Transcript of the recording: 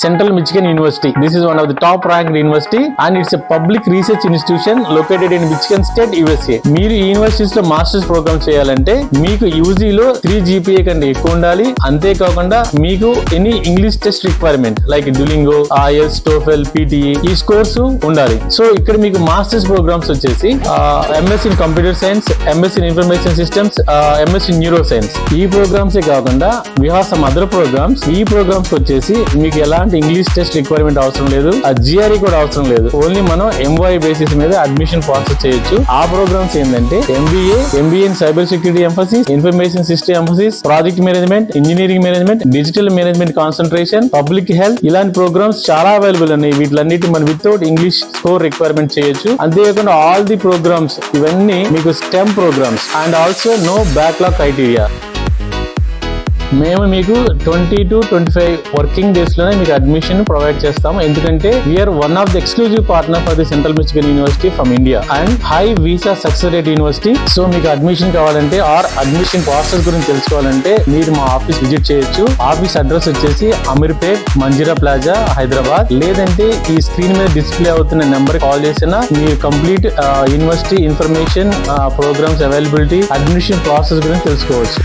Central Michigan University. This is one of the top ranked university and it's a public research institution located in Michigan State, USA. మీరు ఈ universities లో masters programme చేయాలంటే మీకు యూజీలో 3 GPA కంటే ఎక్కువ ఉండాలి. అంతేకాకుండా మీకు any English test requirement like Duolingo, IELTS, TOEFL, PTE ఈ స్కోర్స్ ఉండాలి. సో ఇక్కడ మీకు మాస్టర్స్ ప్రోగ్రామ్స్ వచ్చేసి MS in computer science, MS in information systems, MS in neuroscience. ఈ ప్రోగ్రామ్స్ కాకుండా we have some other programs. ఈ programs వచ్చేసి మీకు ఎలాంటి ఇంగ్లీష్ టెస్ట్ రిక్వైర్మెంట్ అవసరం లేదు, GRE కూడా అవసరం లేదు. ఓన్లీ మనం MY బేసిస్ మీద అడ్మిషన్ ప్రాసెస్ చేయొచ్చు. ఆ ప్రోగ్రామ్స్ ఏంటంటే MBA in cyber security emphasis, information system emphasis, project management, engineering management, digital management concentration, public health, ఇలాంటి ప్రోగ్రామ్స్ చాలా అవైలబుల్ ఉన్నాయి. వీటిలన్నిటి మనం వితౌట్ ఇంగ్లీష్ స్కోర్ రిక్వైర్మెంట్ చేయొచ్చు. అంతేకాకుండా ఆల్ ది ప్రోగ్రామ్స్ ఇవన్నీ మీకు STEM programmes and also no backlog criteria. మేము మీకు 20 to 25 వర్కింగ్ డేస్ లోనే మీకు అడ్మిషన్ ప్రొవైడ్ చేస్తాము. ఎందుకంటే we're one of the exclusive partner for the Central Michigan University from India and high visa success rate university. So మీకు admission కావాలంటే or admission process గురించి తెలుసుకోవాలంటే మీరు మా ఆఫీస్ విజిట్ చేయొచ్చు. ఆఫీస్ అడ్రస్ వచ్చేసి అమీర్పేట్, మంజీరా ప్లాజా, హైదరాబాద్. లేదంటే ఈ స్క్రీన్ మీద డిస్ప్లే అవుతున్న నెంబర్ కాల్ చేసినా మీరు complete university information, programmes availability, admission process గురించి తెలుసుకోవచ్చు.